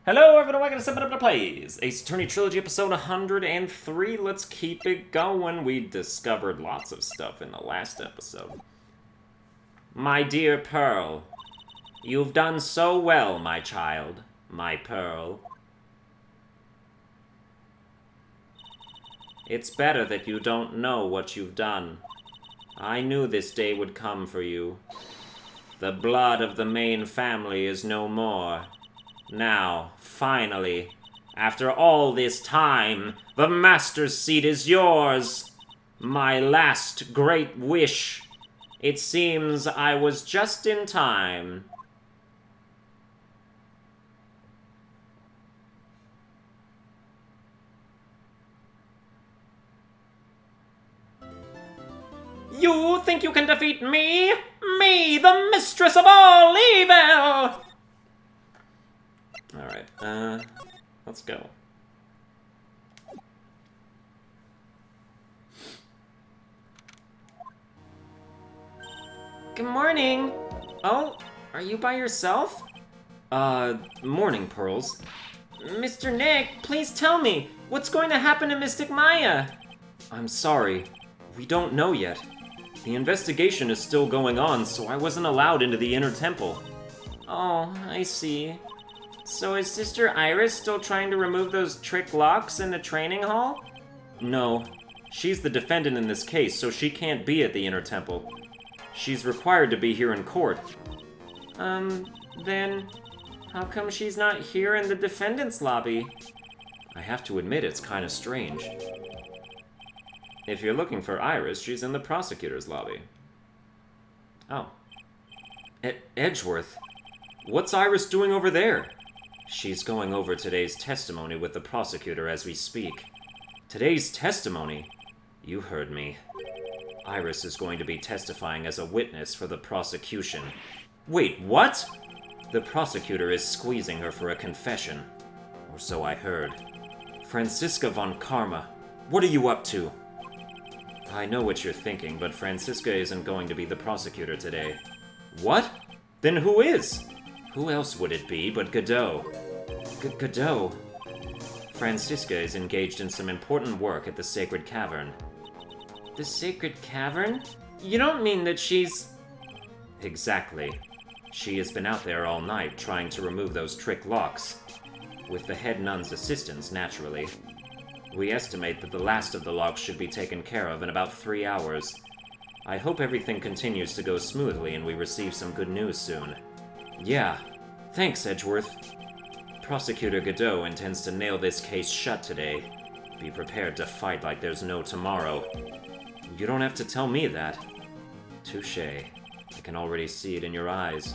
Hello everyone, welcome to Sunburned Plays, Ace Attorney Trilogy episode 103. Let's keep it going. We discovered lots of stuff in the last episode. My dear Pearl, you've done so well, my child, my Pearl. It's better that you don't know what you've done. I knew this day would come for you. The blood of the main family is no more. Now, finally, after all this time, the Master's seat is yours! My last great wish. It seems I was just in time. You think you can defeat me? Me, the mistress of all evil! Alright, let's go. Good morning! Oh, are you by yourself? Morning, Pearls. Mr. Nick, please tell me, what's going to happen to Mystic Maya? I'm sorry, we don't know yet. The investigation is still going on, so I wasn't allowed into the inner temple. Oh, I see. So is Sister Iris still trying to remove those trick locks in the training hall? No. She's the defendant in this case, so she can't be at the inner temple. She's required to be here in court. Then how come she's not here in the defendant's lobby? I have to admit, it's kind of strange. If you're looking for Iris, she's in the prosecutor's lobby. Oh. Edgeworth? What's Iris doing over there? She's going over today's testimony with the prosecutor as we speak. Today's testimony? You heard me. Iris is going to be testifying as a witness for the prosecution. Wait, what? The prosecutor is squeezing her for a confession. Or so I heard. Franziska von Karma, what are you up to? I know what you're thinking, but Franziska isn't going to be the prosecutor today. What? Then who is? Who else would it be but Godot? Godot? Franziska is engaged in some important work at the Sacred Cavern. The Sacred Cavern? You don't mean that she's... Exactly. She has been out there all night trying to remove those trick locks. With the head nun's assistance, naturally. We estimate that the last of the locks should be taken care of in about 3 hours. I hope everything continues to go smoothly and we receive some good news soon. Yeah. Thanks, Edgeworth. Prosecutor Godot intends to nail this case shut today. Be prepared to fight like there's no tomorrow. You don't have to tell me that. Touché. I can already see it in your eyes.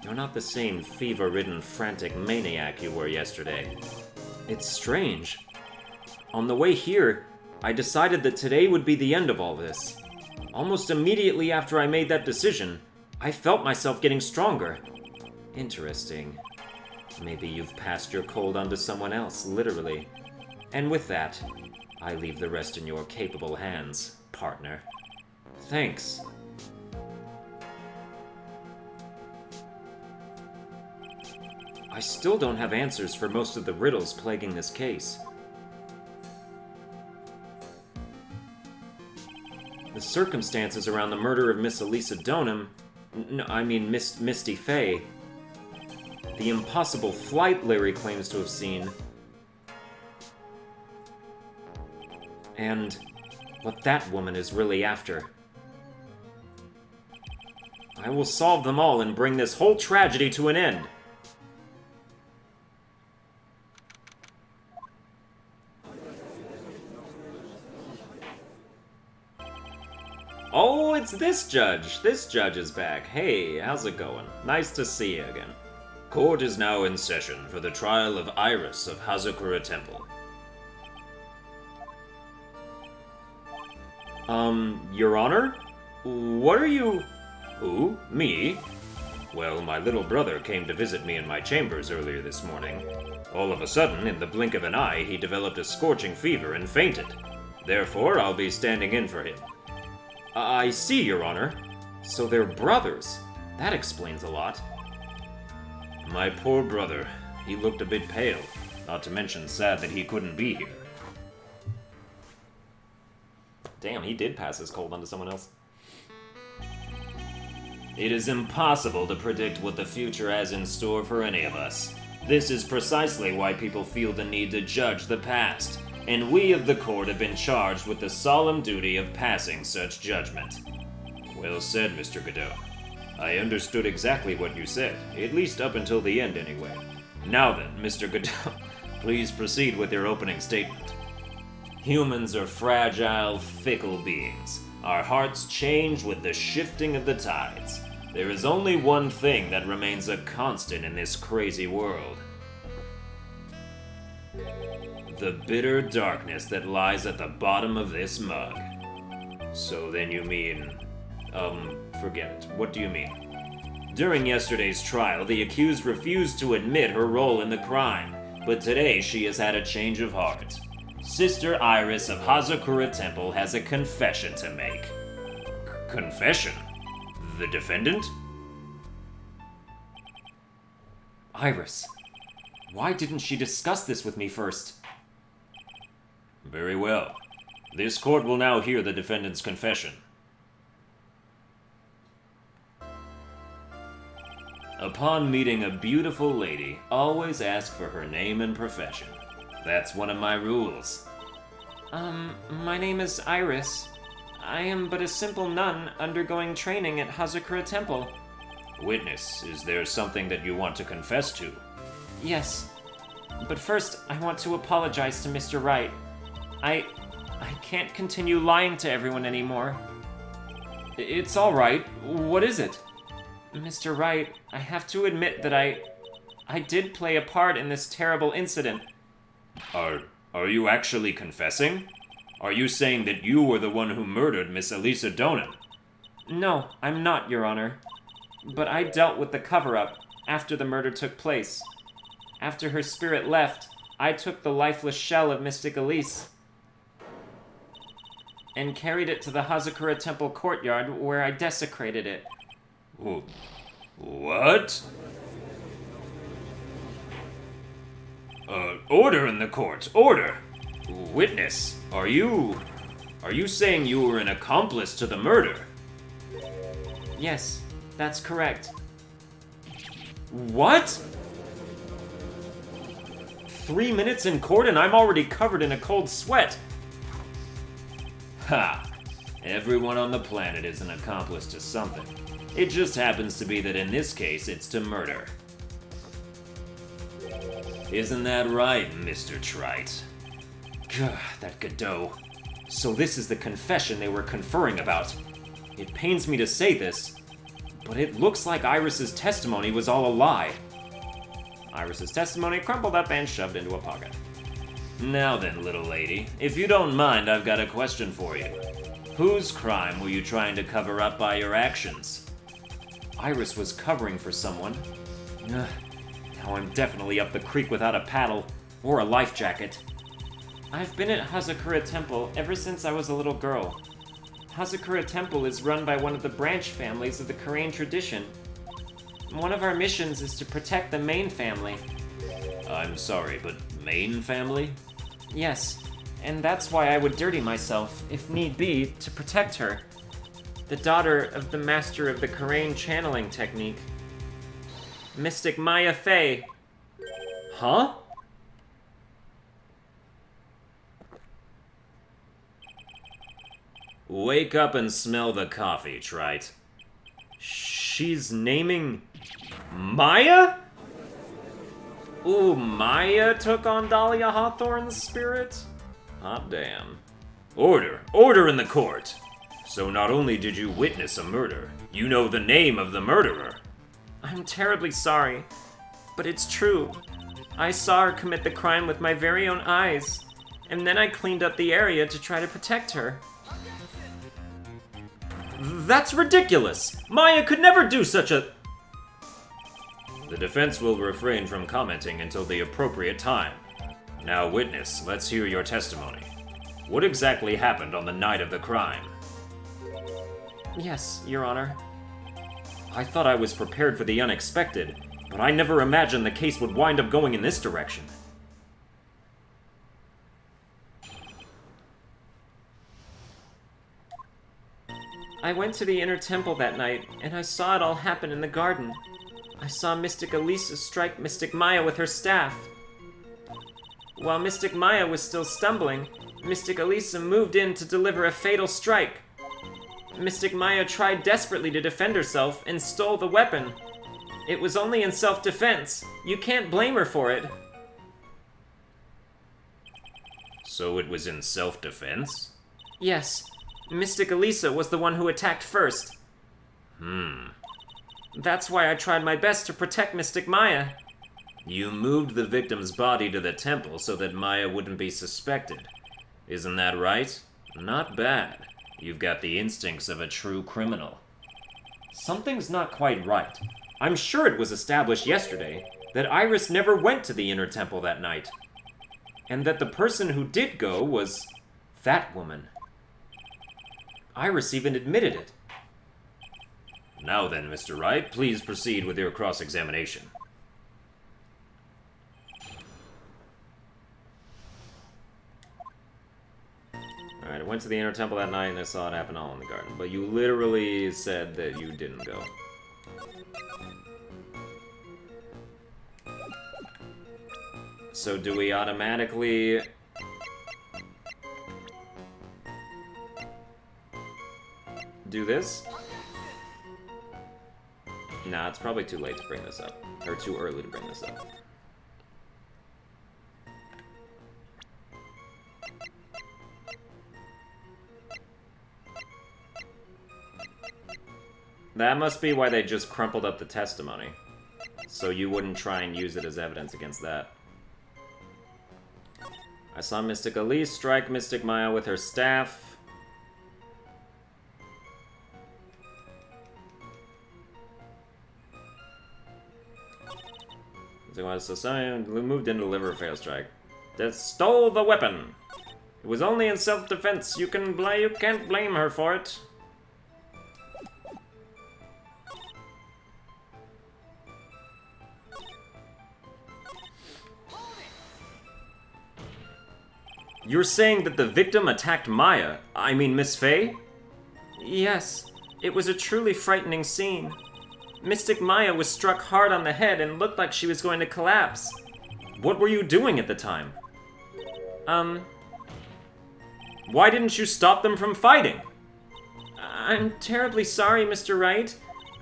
You're not the same fever-ridden, frantic maniac you were yesterday. It's strange. On the way here, I decided that today would be the end of all this. Almost immediately after I made that decision, I felt myself getting stronger. Interesting. Maybe you've passed your cold on to someone else, literally. And with that, I leave the rest in your capable hands, partner. Thanks. I still don't have answers for most of the riddles plaguing this case. The circumstances around the murder of Miss Elisa Donham... Misty Fey... The impossible flight Larry claims to have seen... And what that woman is really after. I will solve them all and bring this whole tragedy to an end. Oh, it's this judge. This judge is back. Hey, how's it going? Nice to see you again. Court is now in session for the trial of Iris of Hazakura Temple. Your Honor? What are you... Who? Me? Well, my little brother came to visit me in my chambers earlier this morning. All of a sudden, in the blink of an eye, he developed a scorching fever and fainted. Therefore, I'll be standing in for him. I see, Your Honor. So they're brothers. That explains a lot. My poor brother. He looked a bit pale, not to mention sad that he couldn't be here. Damn, he did pass his cold on to someone else. It is impossible to predict what the future has in store for any of us. This is precisely why people feel the need to judge the past, and we of the court have been charged with the solemn duty of passing such judgment. Well said, Mr. Godot. I understood exactly what you said, at least up until the end anyway. Now then, Mr. Godot, please proceed with your opening statement. Humans are fragile, fickle beings. Our hearts change with the shifting of the tides. There is only one thing that remains a constant in this crazy world. The bitter darkness that lies at the bottom of this mug. So then you mean... forget it. What do you mean? During yesterday's trial, the accused refused to admit her role in the crime, but today she has had a change of heart. Sister Iris of Hazakura Temple has a confession to make. Confession? The defendant? Iris, why didn't she discuss this with me first? Very well. This court will now hear the defendant's confession. Upon meeting a beautiful lady, always ask for her name and profession. That's one of my rules. My name is Iris. I am but a simple nun undergoing training at Hazakura Temple. Witness, is there something that you want to confess to? Yes. But first, I want to apologize to Mr. Wright. I can't continue lying to everyone anymore. It's all right. What is it? Mr. Wright, I have to admit that I did play a part in this terrible incident. Are you actually confessing? Are you saying that you were the one who murdered Miss Elisa Donan? No, I'm not, Your Honor. But I dealt with the cover-up after the murder took place. After her spirit left, I took the lifeless shell of Mystic Elise and carried it to the Hazakura Temple courtyard where I desecrated it. What? Order in the court! Order! Witness, are you saying you were an accomplice to the murder? Yes, that's correct. What? 3 minutes in court and I'm already covered in a cold sweat. Ha! Everyone on the planet is an accomplice to something. It just happens to be that in this case, it's to murder. Isn't that right, Mr. Trite? Gah, that Godot. So this is the confession they were conferring about. It pains me to say this, but it looks like Iris's testimony was all a lie. Iris's testimony crumpled up and shoved into a pocket. Now then, little lady, if you don't mind, I've got a question for you. Whose crime were you trying to cover up by your actions? Iris was covering for someone. Now I'm definitely up the creek without a paddle or a life jacket. I've been at Hazakura Temple ever since I was a little girl. Hazakura Temple is run by one of the branch families of the Korean tradition. One of our missions is to protect the main family. I'm sorry, but main family? Yes, and that's why I would dirty myself, if need be, to protect her. The daughter of the master of the Korean channeling technique. Mystic Maya Fey. Huh? Wake up and smell the coffee, Trite. She's naming Maya? Ooh, Maya took on Dahlia Hawthorne's spirit? Hot damn. Order! Order in the court! So not only did you witness a murder, you know the name of the murderer. I'm terribly sorry, but it's true. I saw her commit the crime with my very own eyes, and then I cleaned up the area to try to protect her. That's ridiculous! Maya could never do such a... The defense will refrain from commenting until the appropriate time. Now, witness, let's hear your testimony. What exactly happened on the night of the crime? Yes, Your Honor. I thought I was prepared for the unexpected, but I never imagined the case would wind up going in this direction. I went to the inner temple that night, and I saw it all happen in the garden. I saw Mystic Elisa strike Mystic Maya with her staff. While Mystic Maya was still stumbling, Mystic Elisa moved in to deliver a fatal strike. Mystic Maya tried desperately to defend herself and stole the weapon. It was only in self-defense. You can't blame her for it. So it was in self-defense? Yes. Mystic Elisa was the one who attacked first. That's why I tried my best to protect Mystic Maya. You moved the victim's body to the temple so that Maya wouldn't be suspected. Isn't that right? Not bad. You've got the instincts of a true criminal. Something's not quite right. I'm sure it was established yesterday that Iris never went to the inner temple that night. And that the person who did go was that woman. Iris even admitted it. Now then, Mr. Wright, please proceed with your cross-examination. Alright, I went to the inner temple that night and I saw it happen all in the garden. But you literally said that you didn't go. So do we automatically... do this? Nah, it's probably too late to bring this up. Or too early to bring this up. That must be why they just crumpled up the testimony. So you wouldn't try and use it as evidence against that. I saw Mystic Elise strike Mystic Maya with her staff. So someone moved in to deliver a fail strike. That stole the weapon. It was only in self-defense. You can't blame her for it. You're saying that the victim attacked Maya? I mean, Miss Faye? Yes, it was a truly frightening scene. Mystic Maya was struck hard on the head and looked like she was going to collapse. What were you doing at the time? Why didn't you stop them from fighting? I'm terribly sorry, Mr. Wright.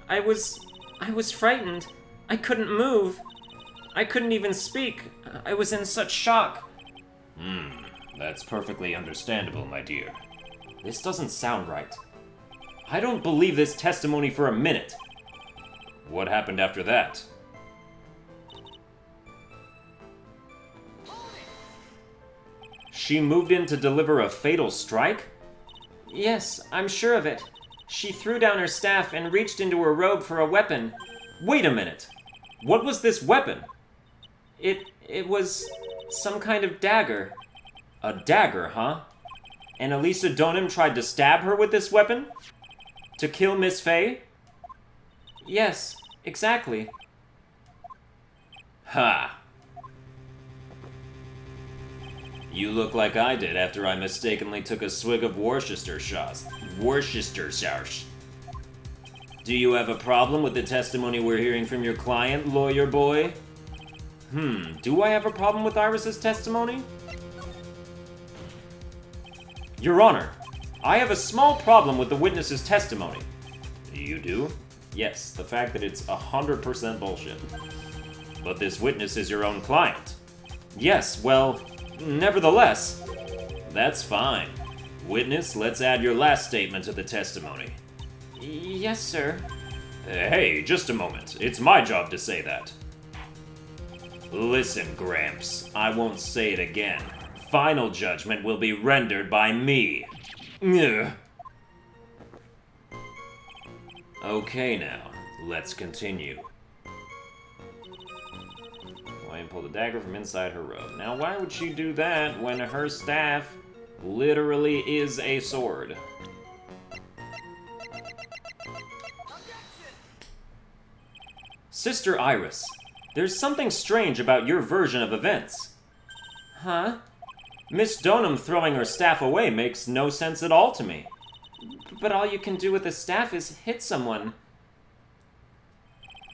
I was frightened. I couldn't move. I couldn't even speak. I was in such shock. That's perfectly understandable, my dear. This doesn't sound right. I don't believe this testimony for a minute. What happened after that? She moved in to deliver a fatal strike? Yes, I'm sure of it. She threw down her staff and reached into her robe for a weapon. Wait a minute. What was this weapon? It was some kind of dagger. A dagger, huh? And Elisa Donim tried to stab her with this weapon? To kill Miss Faye? Yes, exactly. Ha! You look like I did after I mistakenly took a swig of Worcestershire sauce. Do you have a problem with the testimony we're hearing from your client, lawyer boy? Do I have a problem with Iris's testimony? Your Honor, I have a small problem with the witness's testimony. You do? Yes, the fact that it's 100% bullshit. But this witness is your own client. Yes, well, nevertheless. That's fine. Witness, let's add your last statement to the testimony. Yes, sir. Hey, just a moment. It's my job to say that. Listen, Gramps, I won't say it again. Final judgment will be rendered by me. Ugh. Okay now, let's continue. Wayne pulled a dagger from inside her robe. Now why would she do that when her staff literally is a sword? Sister Iris, There's something strange about your version of events. Huh? Miss Donham throwing her staff away makes no sense at all to me. But all you can do with a staff is hit someone.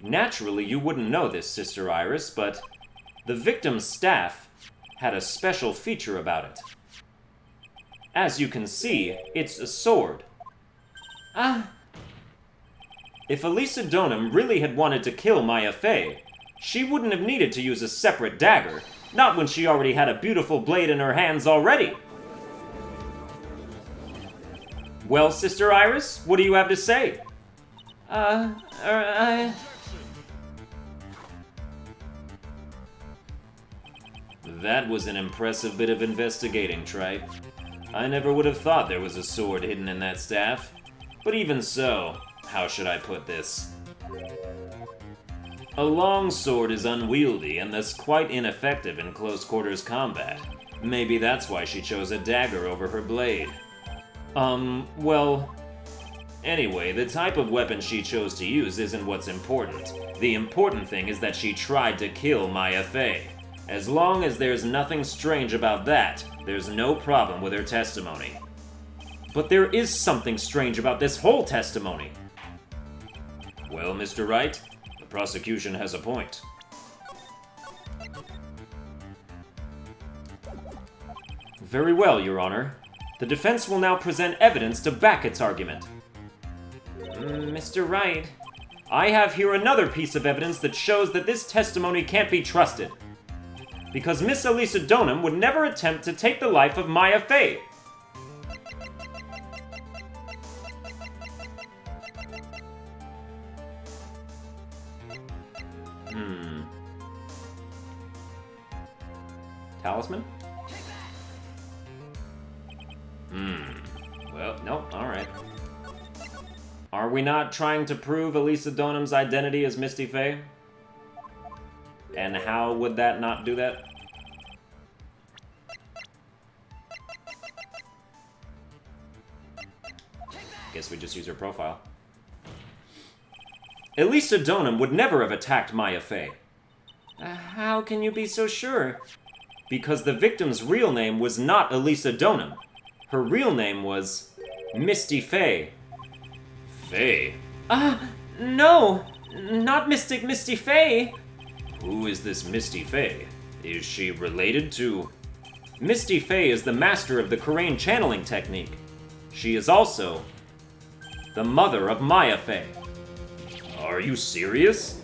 Naturally, you wouldn't know this, Sister Iris, but the victim's staff had a special feature about it. As you can see, it's a sword. If Elisa Donham really had wanted to kill Maya Fey, she wouldn't have needed to use a separate dagger, not when she already had a beautiful blade in her hands already. Well, Sister Iris, what do you have to say? That was an impressive bit of investigating, Tripe. I never would have thought there was a sword hidden in that staff. But even so, how should I put this? A long sword is unwieldy and thus quite ineffective in close quarters combat. Maybe that's why she chose a dagger over her blade. Well... Anyway, the type of weapon she chose to use isn't what's important. The important thing is that she tried to kill Maya Fey. As long as there's nothing strange about that, there's no problem with her testimony. But there is something strange about this whole testimony. Well, Mr. Wright, the prosecution has a point. Very well, Your Honor. The defense will now present evidence to back its argument. Mr. Wright, I have here another piece of evidence that shows that this testimony can't be trusted. Because Miss Elisa Donham would never attempt to take the life of Maya Fey. Talisman? Well, nope, alright. Are we not trying to prove Elisa Donham's identity as Misty Fey? And how would that not do that? Guess we just use her profile. Elisa Donham would never have attacked Maya Fey. How can you be so sure? Because the victim's real name was not Elisa Donham. Her real name was Misty Fey. Fey? No! Not Mystic Misty Fey! Who is this Misty Fey? Is she related to... Misty Fey is the master of the Kurain channeling technique. She is also the mother of Maya Fey. Are you serious?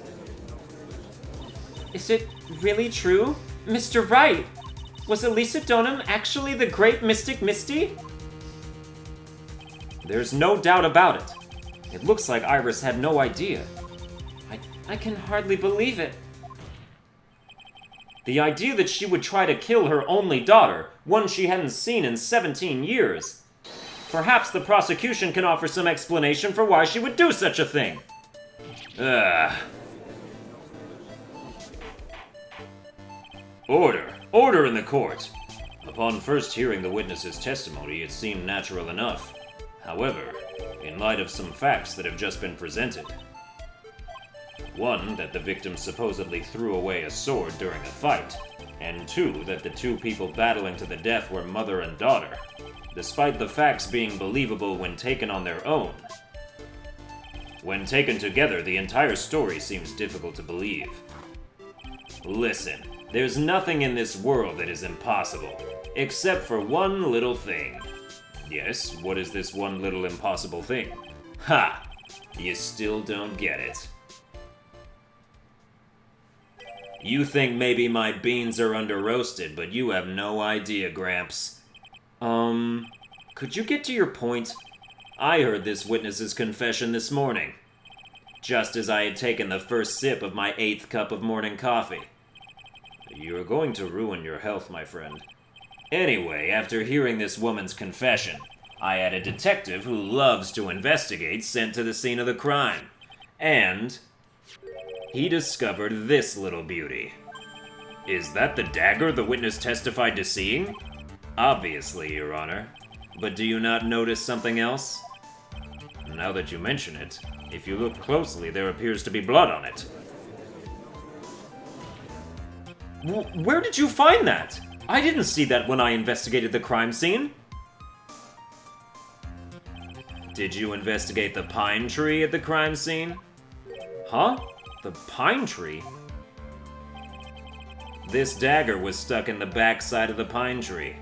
Is it really true? Mr. Wright, was Elisa Donham actually the great Mystic Misty? There's no doubt about it. It looks like Iris had no idea. I can hardly believe it. The idea that she would try to kill her only daughter, one she hadn't seen in 17 years. Perhaps the prosecution can offer some explanation for why she would do such a thing. Order! Order in the court! Upon first hearing the witness's testimony, it seemed natural enough. However, in light of some facts that have just been presented. One, that the victim supposedly threw away a sword during a fight. And two, that the two people battling to the death were mother and daughter, despite the facts being believable when taken on their own. When taken together, the entire story seems difficult to believe. Listen, there's nothing in this world that is impossible, except for one little thing. Yes, what is this one little impossible thing? Ha! You still don't get it. You think maybe my beans are under-roasted, but you have no idea, Gramps. Could you get to your point? I heard this witness's confession this morning, just as I had taken the first sip of my 8th cup of morning coffee. You're going to ruin your health, my friend. Anyway, after hearing this woman's confession, I had a detective who loves to investigate sent to the scene of the crime. And he discovered this little beauty. Is that the dagger the witness testified to seeing? Obviously, Your Honor. But do you not notice something else? Now that you mention it, if you look closely, there appears to be blood on it. Where did you find that? I didn't see that when I investigated the crime scene. Did you investigate the pine tree at the crime scene? Huh? The pine tree? This dagger was stuck in the back side of the pine tree.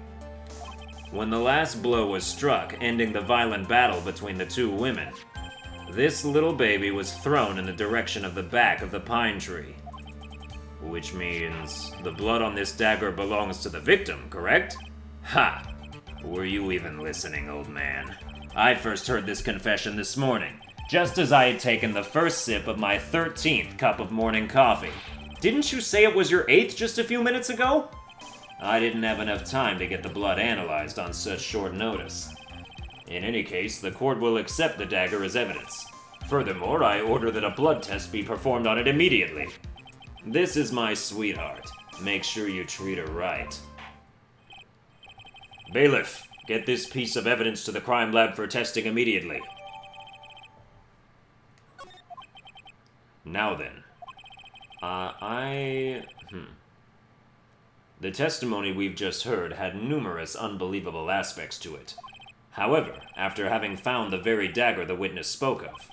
When the last blow was struck, ending the violent battle between the two women, this little baby was thrown in the direction of the back of the pine tree. Which means the blood on this dagger belongs to the victim, correct? Ha! Were you even listening, old man? I first heard this confession this morning, just as I had taken the first sip of my 13th cup of morning coffee. Didn't you say it was your 8th just a few minutes ago? I didn't have enough time to get the blood analyzed on such short notice. In any case, the court will accept the dagger as evidence. Furthermore, I order that a blood test be performed on it immediately. This is my sweetheart. Make sure you treat her right. Bailiff, get this piece of evidence to the crime lab for testing immediately. Now then. The testimony we've just heard had numerous unbelievable aspects to it. However, after having found the very dagger the witness spoke of,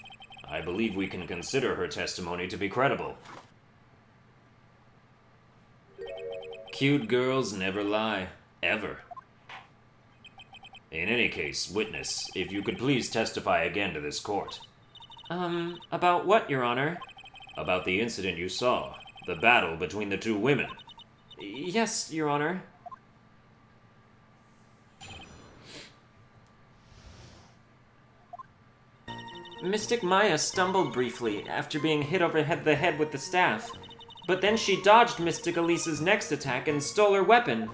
I believe we can consider her testimony to be credible. Cute girls never lie. Ever. In any case, witness, if you could please testify again to this court. About what, Your Honor? About the incident you saw. The battle between the two women. Yes, Your Honor. Mystic Maya stumbled briefly after being hit over the head with the staff, but then she dodged Mystic Elisa's next attack and stole her weapon.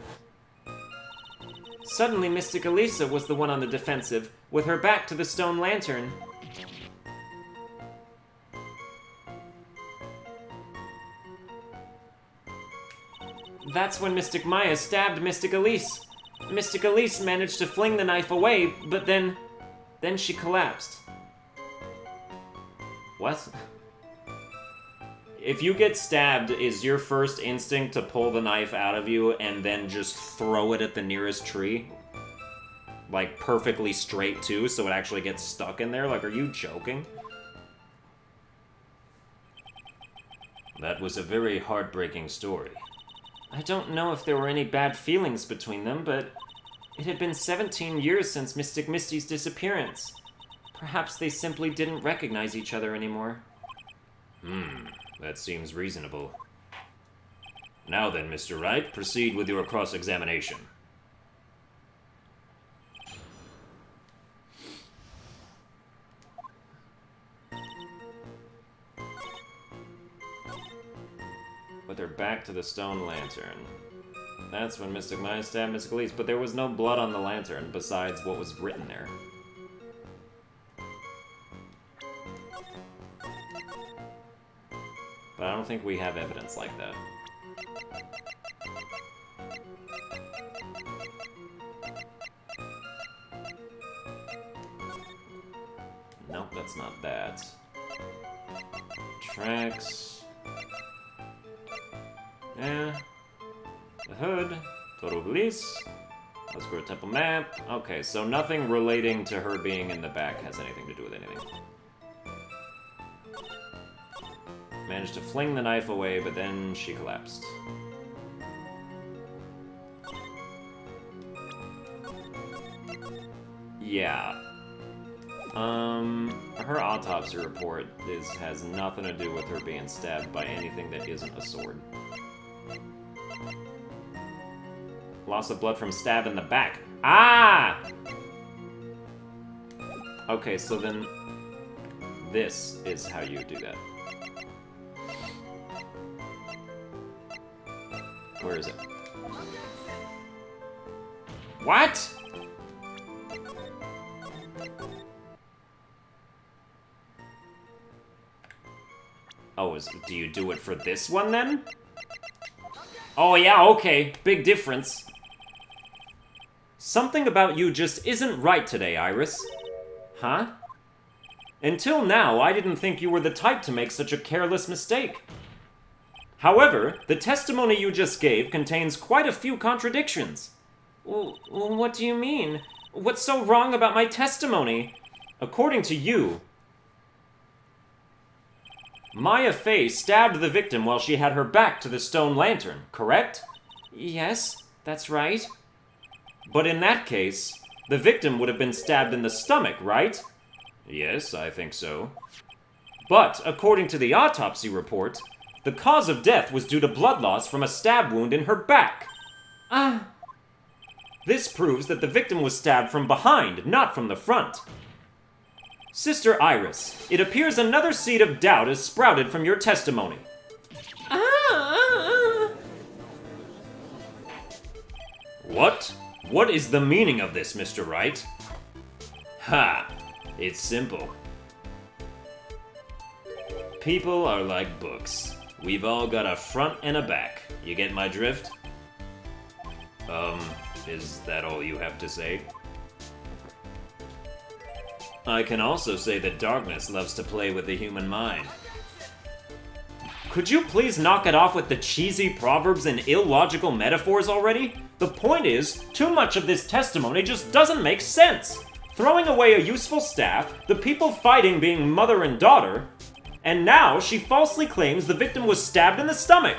Suddenly, Mystic Elisa was the one on the defensive, with her back to the stone lantern. That's when Mystic Maya stabbed Mystic Elise. Mystic Elise managed to fling the knife away, but then she collapsed. What? If you get stabbed, is your first instinct to pull the knife out of you and then just throw it at the nearest tree? Like, perfectly straight too, so it actually gets stuck in there? Like, are you joking? That was a very heartbreaking story. I don't know if there were any bad feelings between them, but it had been 17 years since Mystic Misty's disappearance. Perhaps they simply didn't recognize each other anymore. That seems reasonable. Now then, Mr. Wright, proceed with your cross-examination. With her back to the stone lantern. That's when Mystic Maya stabbed Mystic Elise, but there was no blood on the lantern besides what was written there. But I don't think we have evidence like that. Nope, that's not that. Tracks. Yeah. The hood. Total police. Let's go to temple map. Okay, so nothing relating to her being in the back has anything to do with anything. Managed to fling the knife away, but then she collapsed. Yeah. Her autopsy report has nothing to do with her being stabbed by anything that isn't a sword. Loss of blood from stab in the back. Ah! Okay, so then this is how you do that. Where is it? What? Oh, do you do it for this one then? Oh yeah, okay. Big difference. Something about you just isn't right today, Iris. Huh? Until now, I didn't think you were the type to make such a careless mistake. However, the testimony you just gave contains quite a few contradictions. What do you mean? What's so wrong about my testimony? According to you, Maya Fey stabbed the victim while she had her back to the stone lantern, correct? Yes, that's right. But in that case, the victim would have been stabbed in the stomach, right? Yes, I think so. But, according to the autopsy report, the cause of death was due to blood loss from a stab wound in her back. This proves that the victim was stabbed from behind, not from the front. Sister Iris, it appears another seed of doubt has sprouted from your testimony. What? What is the meaning of this, Mr. Wright? Ha! It's simple. People are like books. We've all got a front and a back. You get my drift? Is that all you have to say? I can also say that darkness loves to play with the human mind. Could you please knock it off with the cheesy proverbs and illogical metaphors already? The point is, too much of this testimony just doesn't make sense. Throwing away a useful staff, the people fighting being mother and daughter, and now she falsely claims the victim was stabbed in the stomach.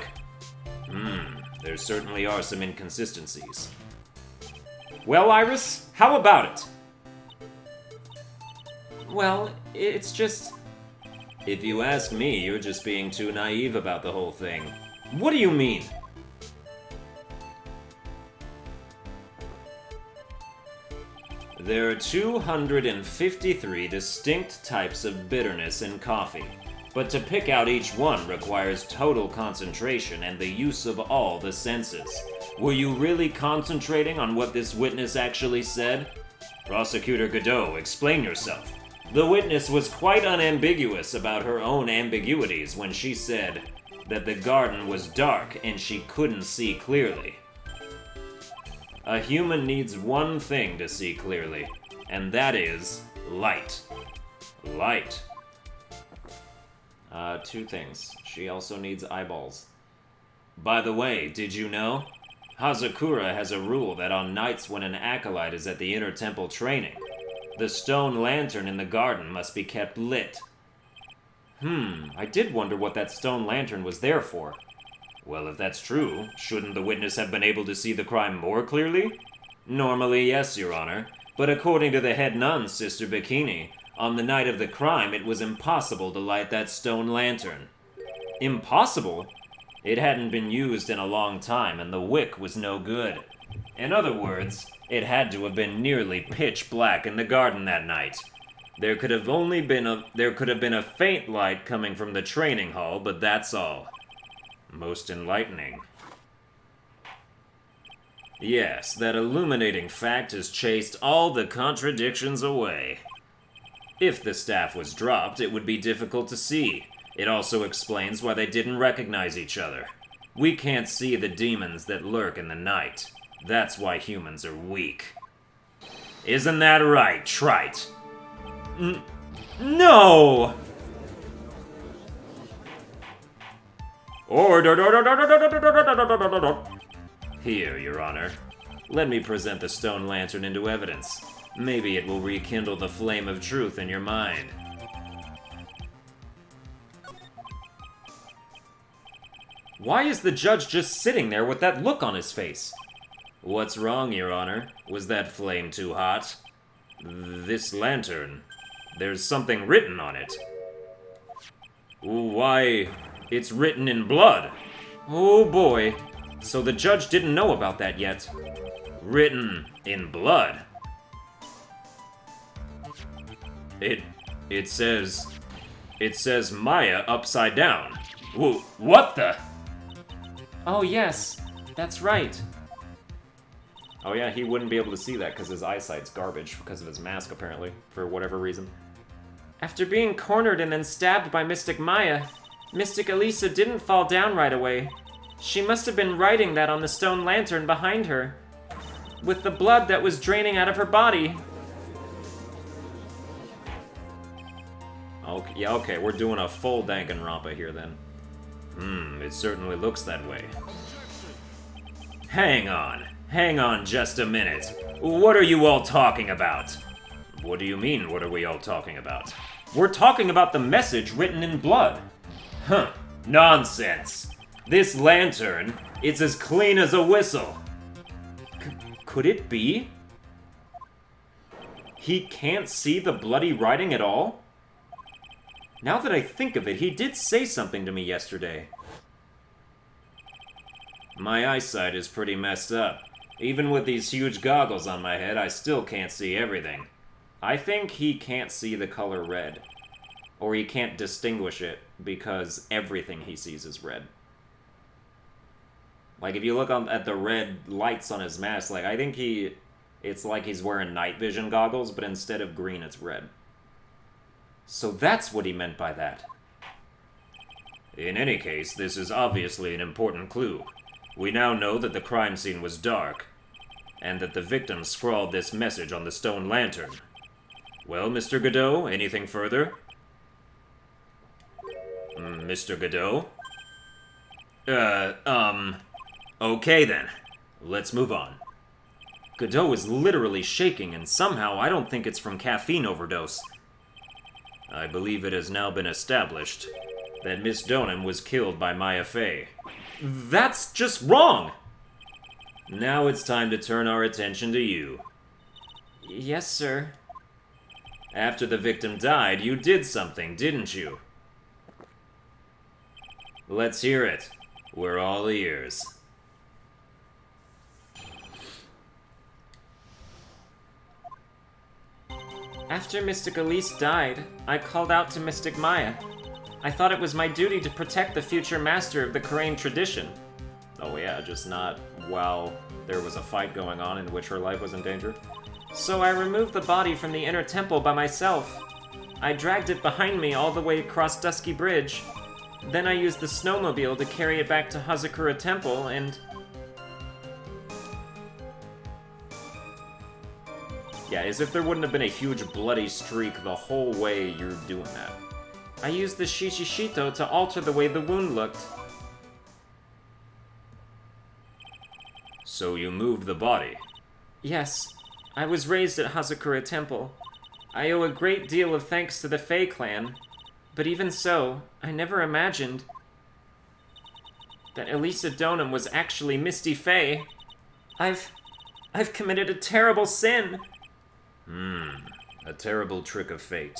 There certainly are some inconsistencies. Well, Iris, how about it? Well, it's just... If you ask me, you're just being too naive about the whole thing. What do you mean? There are 253 distinct types of bitterness in coffee, but to pick out each one requires total concentration and the use of all the senses. Were you really concentrating on what this witness actually said? Prosecutor Godot, explain yourself. The witness was quite unambiguous about her own ambiguities when she said that the garden was dark and she couldn't see clearly. A human needs one thing to see clearly, and that is light. Light. Two things. She also needs eyeballs. By the way, did you know? Hazakura has a rule that on nights when an acolyte is at the inner temple training, the stone lantern in the garden must be kept lit. I did wonder what that stone lantern was there for. Well, if that's true, shouldn't the witness have been able to see the crime more clearly? Normally, yes, Your Honor, but according to the head nun, Sister Bikini, on the night of the crime, it was impossible to light that stone lantern. Impossible? It hadn't been used in a long time, and the wick was no good. In other words, it had to have been nearly pitch black in the garden that night. There could have been a faint light coming from the training hall, but that's all. Most enlightening. Yes, that illuminating fact has chased all the contradictions away. If the staff was dropped, it would be difficult to see. It also explains why they didn't recognize each other. We can't see the demons that lurk in the night. That's why humans are weak. Isn't that right, Trite? No! Here, Your Honor. Let me present the stone lantern into evidence. Maybe it will rekindle the flame of truth in your mind. Why is the judge just sitting there with that look on his face? What's wrong, Your Honor? Was that flame too hot? This lantern. There's something written on it. Why, it's written in blood. Oh boy. So the judge didn't know about that yet. Written in blood? It says Maya upside down. What the? Oh yes, that's right. Oh yeah, he wouldn't be able to see that because his eyesight's garbage because of his mask, apparently, for whatever reason. After being cornered and then stabbed by Mystic Maya, Mystic Elisa didn't fall down right away. She must have been writing that on the stone lantern behind her, with the blood that was draining out of her body. Okay, yeah, okay, we're doing a full Danganronpa here then. It certainly looks that way. Hang on just a minute. What are you all talking about? What do you mean, what are we all talking about? We're talking about the message written in blood. Huh, nonsense. This lantern, it's as clean as a whistle. Could it be? He can't see the bloody writing at all? Now that I think of it, he did say something to me yesterday. My eyesight is pretty messed up. Even with these huge goggles on my head, I still can't see everything. I think he can't see the color red. Or he can't distinguish it because everything he sees is red. Like, if you look at the red lights on his mask, like, I think it's like he's wearing night vision goggles, but instead of green, it's red. So that's what he meant by that. In any case, this is obviously an important clue. We now know that the crime scene was dark, and that the victim scrawled this message on the stone lantern. Well, Mr. Godot, anything further? Mr. Godot? Okay then. Let's move on. Godot is literally shaking, and somehow I don't think it's from caffeine overdose. I believe it has now been established that Miss Donham was killed by Maya Fey. That's just wrong! Now it's time to turn our attention to you. Yes, sir. After the victim died, you did something, didn't you? Let's hear it. We're all ears. After Mystic Elise died, I called out to Mystic Maya. I thought it was my duty to protect the future master of the Korean tradition. Oh yeah, just not while there was a fight going on in which her life was in danger. So I removed the body from the inner temple by myself. I dragged it behind me all the way across Dusky Bridge. Then I used the snowmobile to carry it back to Hazakura Temple, and... Yeah, as if there wouldn't have been a huge bloody streak the whole way you're doing that. I used the Shichishito to alter the way the wound looked. So you moved the body? Yes. I was raised at Hazakura Temple. I owe a great deal of thanks to the Fei clan. But even so, I never imagined that Elisa Donham was actually Misty Fei. I've committed a terrible sin. A terrible trick of fate.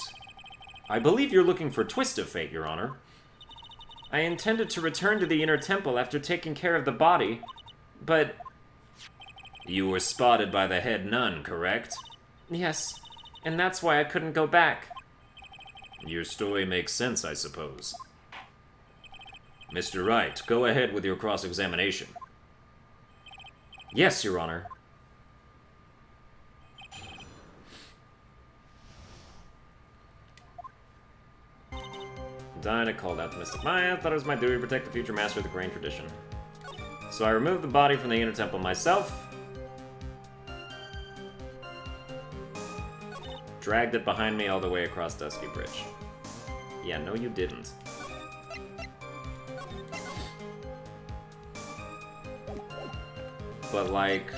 I believe you're looking for Twist of Fate, Your Honor. I intended to return to the inner temple after taking care of the body, but... You were spotted by the head nun, correct? Yes, and that's why I couldn't go back. Your story makes sense, I suppose. Mr. Wright, go ahead with your cross-examination. Yes, Your Honor. Died, I called out to Mystic Maya, thought it was my duty to protect the future master of the Korean tradition. So I removed the body from the inner temple myself. Dragged it behind me all the way across Dusky Bridge. Yeah, no you didn't. But like...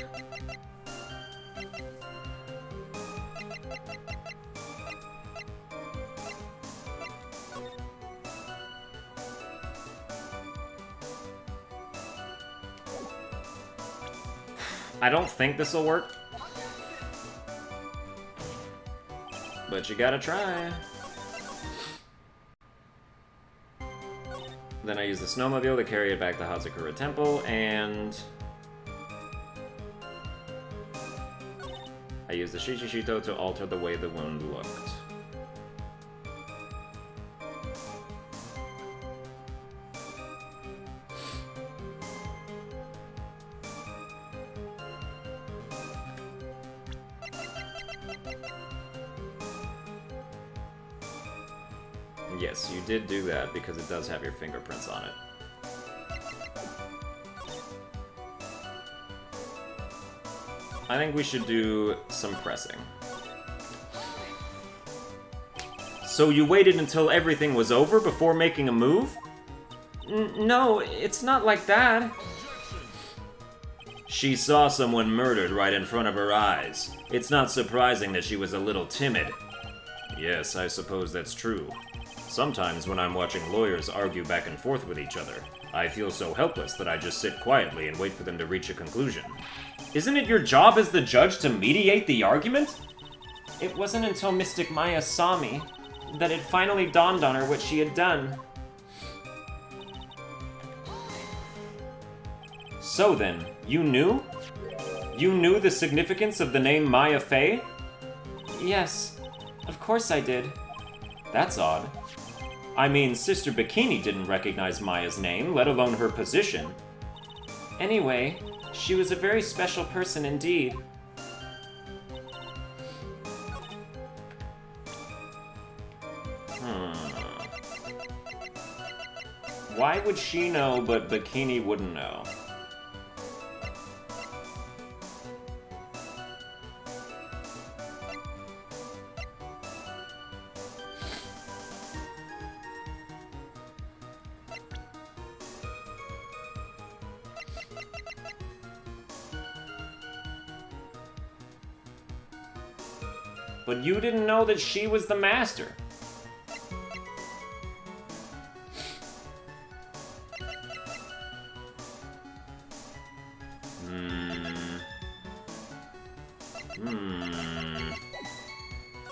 I don't think this will work. But you gotta try. Then I use the snowmobile to carry it back to Hazakura Temple, and... I use the Shichishito to alter the way the wound looked. Yes, you did do that because it does have your fingerprints on it. I think we should do some pressing. So you waited until everything was over before making a move? No, it's not like that. She saw someone murdered right in front of her eyes. It's not surprising that she was a little timid. Yes, I suppose that's true. Sometimes when I'm watching lawyers argue back and forth with each other, I feel so helpless that I just sit quietly and wait for them to reach a conclusion. Isn't it your job as the judge to mediate the argument? It wasn't until Mystic Maya saw me that it finally dawned on her what she had done. So then, you knew? You knew the significance of the name Maya Fey? Yes, of course I did. That's odd. I mean, Sister Bikini didn't recognize Maya's name, let alone her position. Anyway, she was a very special person indeed. Why would she know, but Bikini wouldn't know? But you didn't know that she was the master.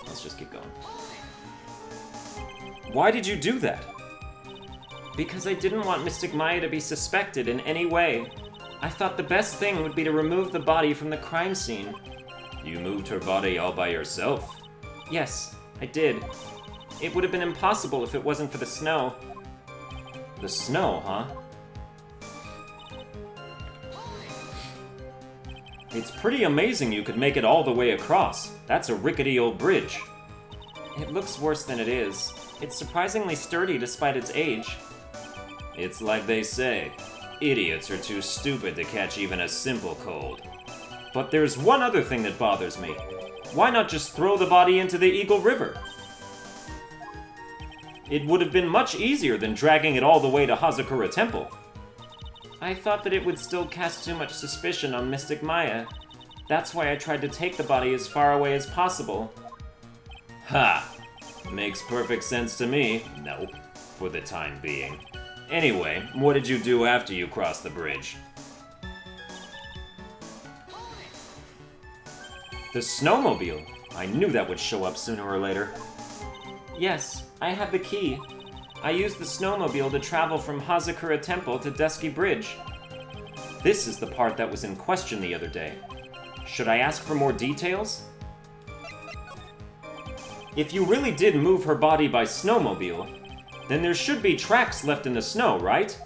Let's just keep going. Why did you do that? Because I didn't want Mystic Maya to be suspected in any way. I thought the best thing would be to remove the body from the crime scene. You moved her body all by yourself? Yes, I did. It would have been impossible if it wasn't for the snow. The snow, huh? It's pretty amazing you could make it all the way across. That's a rickety old bridge. It looks worse than it is. It's surprisingly sturdy despite its age. It's like they say, idiots are too stupid to catch even a simple cold. But there's one other thing that bothers me. Why not just throw the body into the Eagle River? It would have been much easier than dragging it all the way to Hazakura Temple. I thought that it would still cast too much suspicion on Mystic Maya. That's why I tried to take the body as far away as possible. Ha! Makes perfect sense to me. Nope, for the time being. Anyway, what did you do after you crossed the bridge? The snowmobile. I knew that would show up sooner or later. Yes, I have the key. I used the snowmobile to travel from Hazakura Temple to Dusky Bridge. This is the part that was in question the other day. Should I ask for more details? If you really did move her body by snowmobile, then there should be tracks left in the snow, right?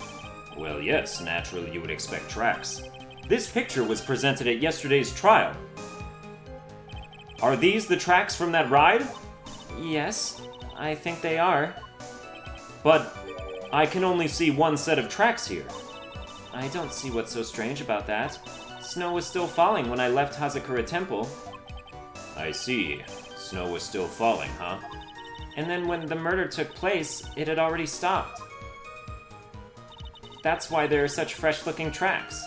Well, yes, naturally you would expect tracks. This picture was presented at yesterday's trial. Are these the tracks from that ride? Yes, I think they are. But I can only see one set of tracks here. I don't see what's so strange about that. Snow was still falling when I left Hazakura Temple. I see. Snow was still falling, huh? And then when the murder took place, it had already stopped. That's why there are such fresh-looking tracks.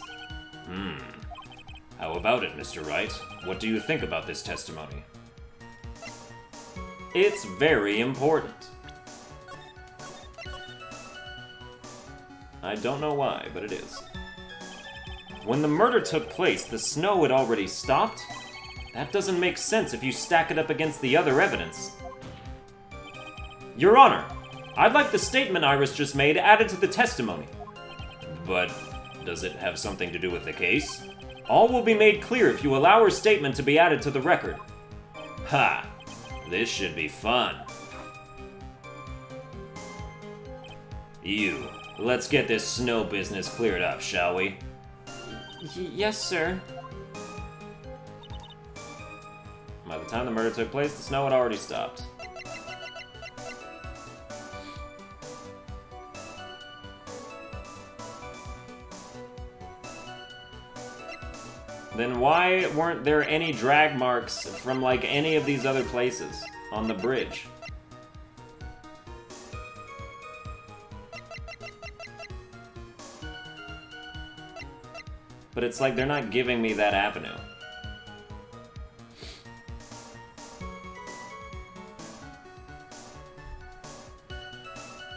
How about it, Mr. Wright? What do you think about this testimony? It's very important. I don't know why, but it is. When the murder took place, the snow had already stopped? That doesn't make sense if you stack it up against the other evidence. Your Honor, I'd like the statement Iris just made added to the testimony. But does it have something to do with the case? All will be made clear if you allow her statement to be added to the record. Ha! This should be fun. You, let's get this snow business cleared up, shall we? Yes, sir. By the time the murder took place, the snow had already stopped. Then why weren't there any drag marks from, like, any of these other places on the bridge? it's like they're not giving me that avenue.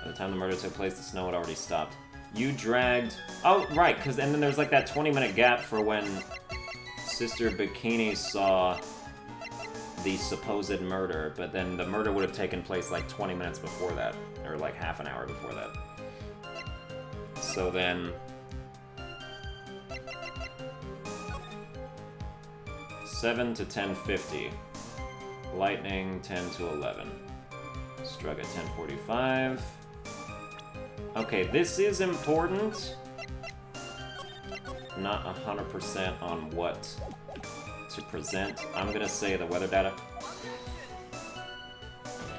By the time the murder took place, the snow had already stopped. You dragged... Oh, right, because and then there's like that 20-minute gap for when Sister Bikini saw the supposed murder, but then the murder would have taken place like 20 minutes before that, or like half an hour before that. So then... 7 to 10:50. Lightning, 10 to 11. Struck at 10:45. Okay, this is important. Not 100% on what to present. I'm gonna say the weather data.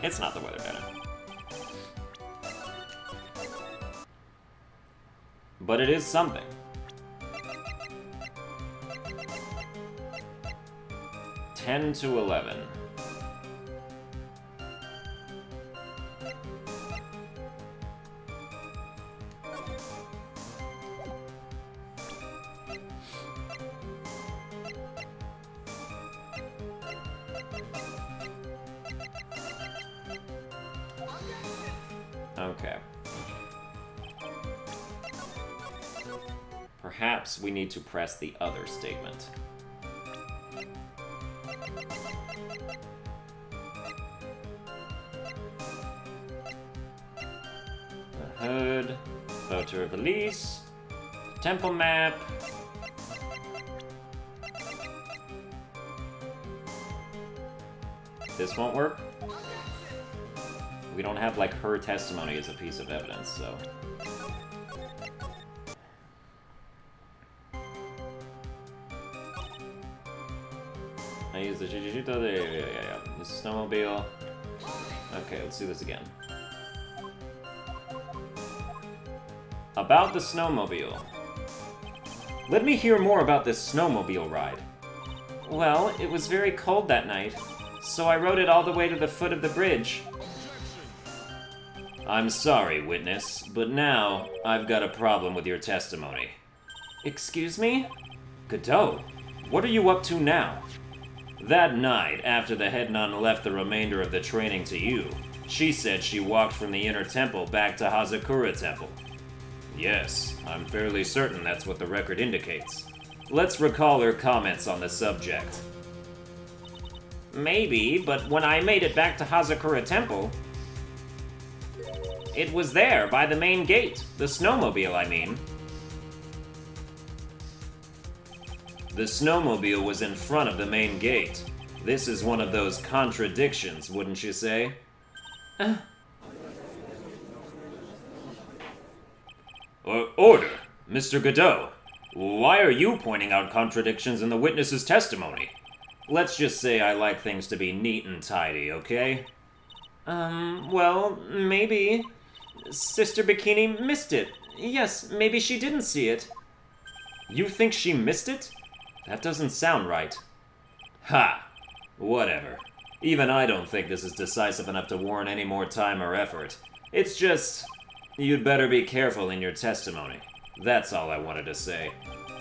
It's not the weather data. But it is something. Ten to 11. Okay. Perhaps we need to press the other statement. The hood, photo release, temple map. This won't work. We don't have, like, her testimony as a piece of evidence, so... I use the Jujutsu, yeah. The snowmobile. Okay, let's do this again. About the snowmobile. Let me hear more about this snowmobile ride. Well, it was very cold that night, so I rode it all the way to the foot of the bridge. I'm sorry, witness, but now I've got a problem with your testimony. Excuse me? Godot, what are you up to now? That night, after the head nun left the remainder of the training to you, she said she walked from the inner temple back to Hazakura Temple. Yes, I'm fairly certain that's what the record indicates. Let's recall her comments on the subject. Maybe, but when I made it back to Hazakura Temple, it was there, by the main gate. The snowmobile, I mean. The snowmobile was in front of the main gate. This is one of those contradictions, wouldn't you say? Order! Mr. Godot, why are you pointing out contradictions in the witness's testimony? Let's just say I like things to be neat and tidy, okay? Well, maybe... Sister Bikini missed it. Yes, maybe she didn't see it. You think she missed it? That doesn't sound right. Ha! Whatever. Even I don't think this is decisive enough to warrant any more time or effort. It's just... you'd better be careful in your testimony. That's all I wanted to say.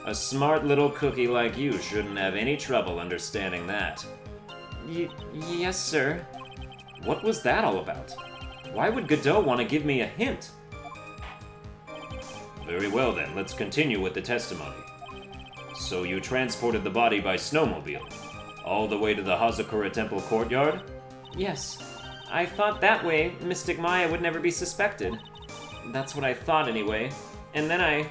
A smart little cookie like you shouldn't have any trouble understanding that. Yes, sir. What was that all about? Why would Godot want to give me a hint? Very well then, let's continue with the testimony. So you transported the body by snowmobile, all the way to the Hazakura Temple courtyard? Yes. I thought that way Mystic Maya would never be suspected. That's what I thought anyway. And then I...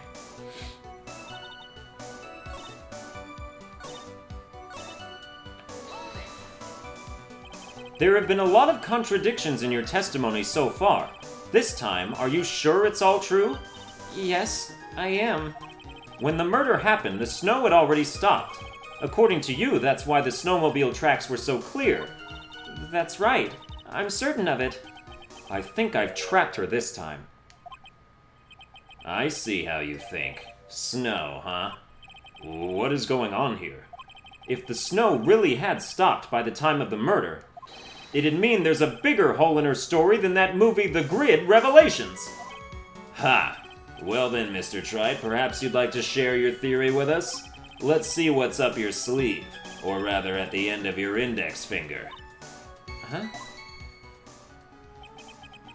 There have been a lot of contradictions in your testimony so far. This time, are you sure it's all true? Yes, I am. When the murder happened, the snow had already stopped. According to you, that's why the snowmobile tracks were so clear. That's right. I'm certain of it. I think I've trapped her this time. I see how you think. Snow, huh? What is going on here? If the snow really had stopped by the time of the murder, it'd mean there's a bigger hole in her story than that movie The Grid Revelations. Ha! Well then, Mr. Trite, perhaps you'd like to share your theory with us? Let's see what's up your sleeve, or rather at the end of your index finger. Huh?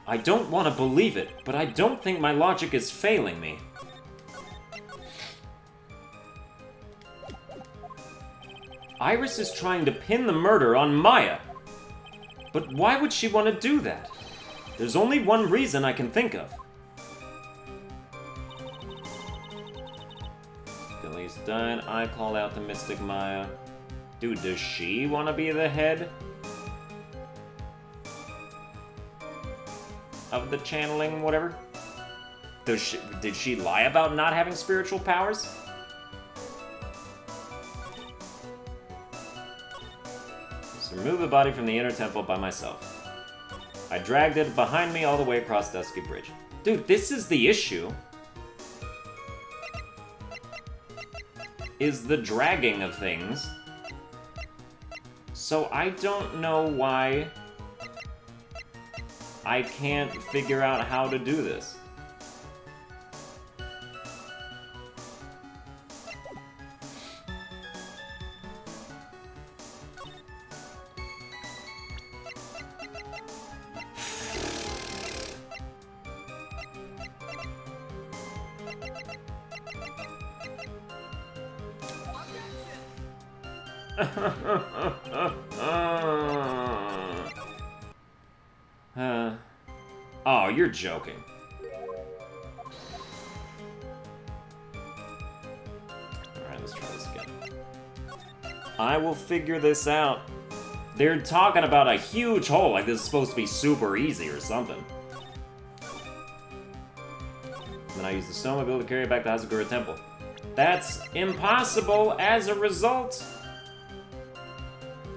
I don't want to believe it, but I don't think my logic is failing me. Iris is trying to pin the murder on Maya. But why would she want to do that? There's only one reason I can think of. Billy's done. I called out the Mystic Maya. Dude, does she want to be the head of the channeling, whatever? Did she lie about not having spiritual powers? Just remove the body from the inner temple by myself. I dragged it behind me all the way across Dusky Bridge. Dude, this is the issue. Is the dragging of things. So I don't know why I can't figure out how to do this. Oh, you're joking. Alright, let's try this again. I will figure this out. They're talking about a huge hole, like this is supposed to be super easy or something. Then I use the snowmobile to carry it back to Hazakura Temple. That's impossible as a result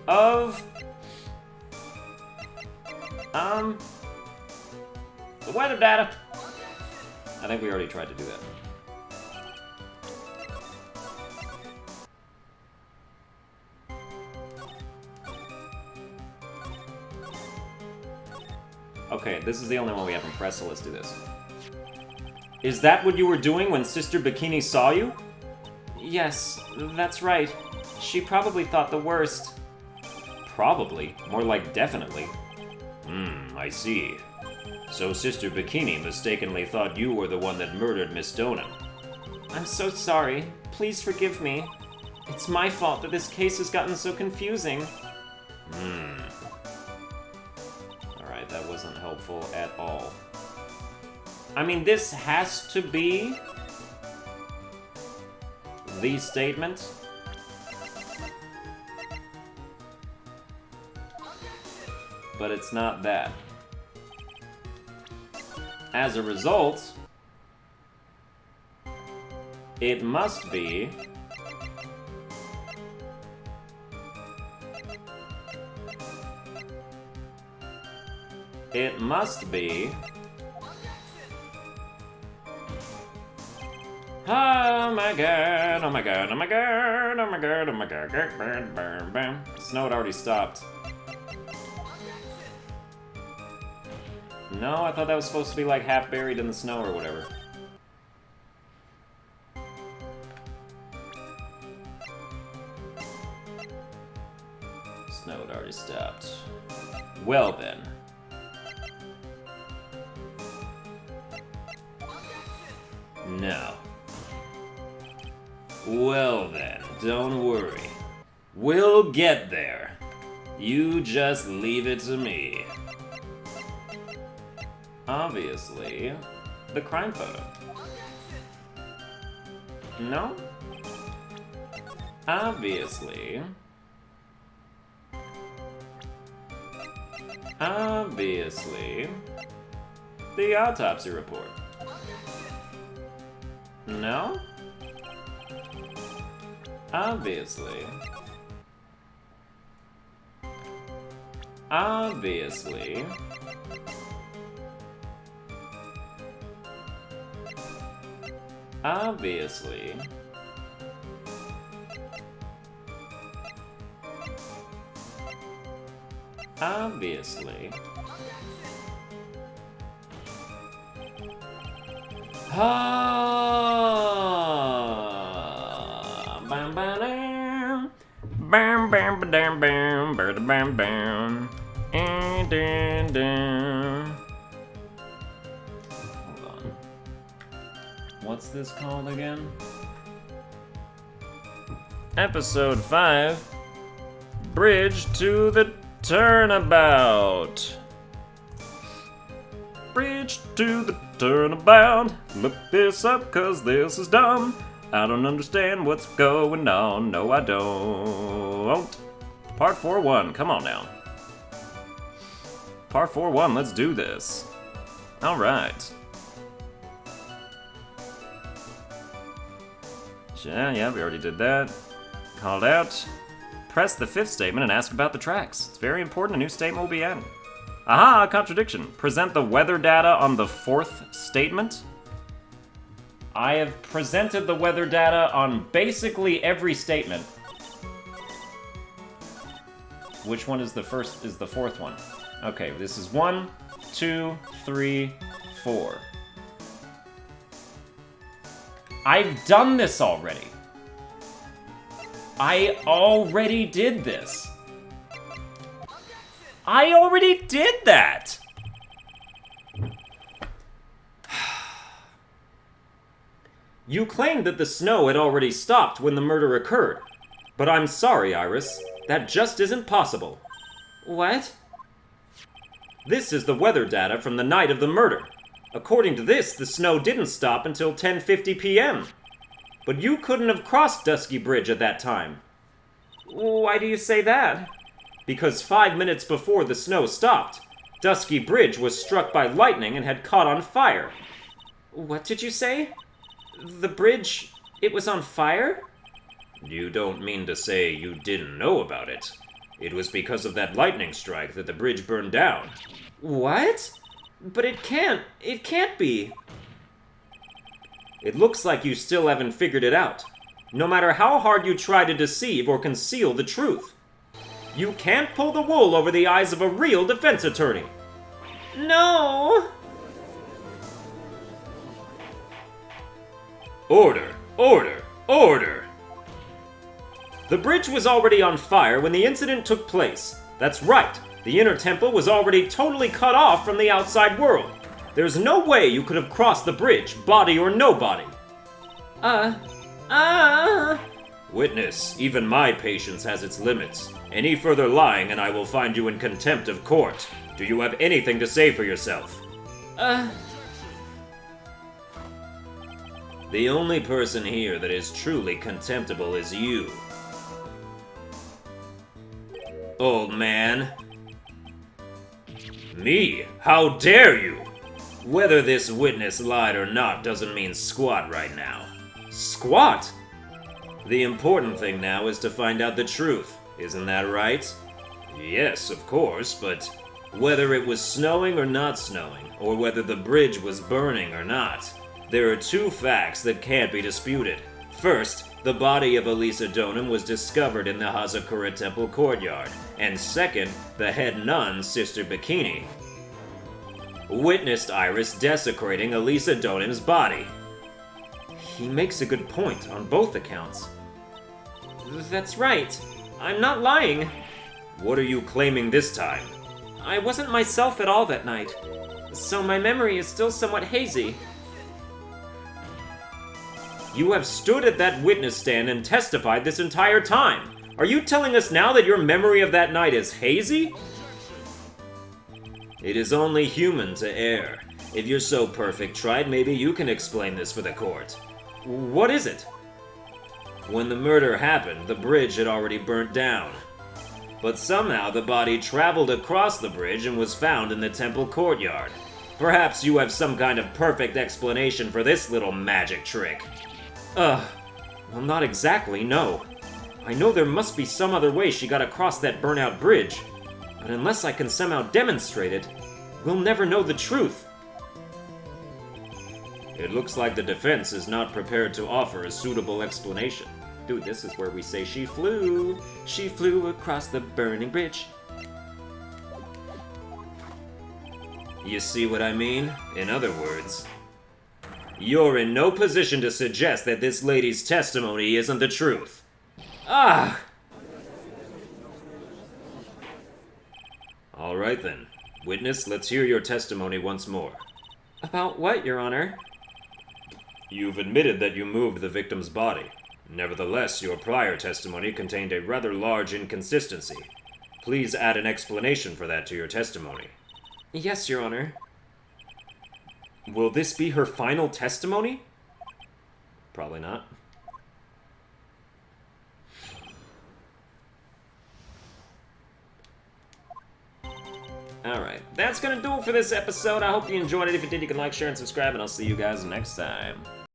of the weather data. I think we already tried to do that. Okay, this is the only one we haven't pressed, so let's do this. Is that what you were doing when Sister Bikini saw you? Yes, that's right. She probably thought the worst. Probably? More like definitely. I see. So Sister Bikini mistakenly thought you were the one that murdered Miss Dona. I'm so sorry. Please forgive me. It's my fault that this case has gotten so confusing. Alright, that wasn't helpful at all. I mean, this has to be the statement. But it's not that. As a result, it must be oh my god, oh my god, oh my god, oh my god, oh my god, burn, burn, burn. Snow had already stopped. No, I thought that was supposed to be like half buried in the snow or whatever. Snow had already stopped. Well then. No. Well then, don't worry. We'll get there. You just leave it to me. Obviously, the crime photo. No? Obviously. Obviously, the autopsy report. No? Obviously. Obviously. Obviously. Obviously. Bam bam bam bam bam bam bam bam bam. Hold on. What's this called again? Episode 5. Bridge to the Turnabout. Bridge to the Turnabout. Look this up, cause this is dumb. I don't understand what's going on. No, I don't. Part 4-1, come on now. Part 4-1, let's do this. Alright. Yeah, we already did that. Called out. Press the 5th statement and ask about the tracks. It's very important, a new statement will be added. Aha, contradiction. Present the weather data on the 4th statement. I have presented the weather data on basically every statement. Which one is the first, is the 4th one? Okay, this is 1, 2, 3, 4. I've done this already. I already did this. I already did that! You claimed that the snow had already stopped when the murder occurred. But I'm sorry, Iris. That just isn't possible. What? This is the weather data from the night of the murder. According to this, the snow didn't stop until 10:50 p.m. But you couldn't have crossed Dusky Bridge at that time. Why do you say that? Because 5 minutes before the snow stopped, Dusky Bridge was struck by lightning and had caught on fire. What did you say? The bridge, it was on fire? You don't mean to say you didn't know about it. It was because of that lightning strike that the bridge burned down. What? But it can't be. It looks like you still haven't figured it out. No matter how hard you try to deceive or conceal the truth. You can't pull the wool over the eyes of a real defense attorney. No! Order, order, order! The bridge was already on fire when the incident took place. That's right, the inner temple was already totally cut off from the outside world. There's no way you could have crossed the bridge, body or no body. Witness, even my patience has its limits. Any further lying and I will find you in contempt of court. Do you have anything to say for yourself? The only person here that is truly contemptible is you. Old man. Me? How dare you? Whether this witness lied or not doesn't mean squat right now. Squat? The important thing now is to find out the truth. Isn't that right? Yes, of course, but whether it was snowing or not snowing, or whether the bridge was burning or not, there are two facts that can't be disputed. First, the body of Elisa Donham was discovered in the Hazakura Temple courtyard, and second, the head nun, Sister Bikini, witnessed Iris desecrating Elisa Donham's body. He makes a good point on both accounts. That's right. I'm not lying. What are you claiming this time? I wasn't myself at all that night, so my memory is still somewhat hazy. You have stood at that witness stand and testified this entire time. Are you telling us now that your memory of that night is hazy? It is only human to err. If you're so perfect, tried, maybe you can explain this for the court. What is it? When the murder happened, the bridge had already burnt down. But somehow the body traveled across the bridge and was found in the temple courtyard. Perhaps you have some kind of perfect explanation for this little magic trick. Well, not exactly, no. I know there must be some other way she got across that burnout bridge, but unless I can somehow demonstrate it, we'll never know the truth. It looks like the defense is not prepared to offer a suitable explanation. Dude, this is where we say she flew across the burning bridge. You see what I mean? In other words, You're in no position to suggest that this lady's testimony isn't the truth. Ah! All right then. Witness, let's hear your testimony once more. About what, Your Honor? You've admitted that you moved the victim's body. Nevertheless, your prior testimony contained a rather large inconsistency. Please add an explanation for that to your testimony. Yes, Your Honor. Will this be her final testimony? Probably not. Alright, that's gonna do it for this episode. I hope you enjoyed it. If you did, you can like, share, and subscribe, and I'll see you guys next time.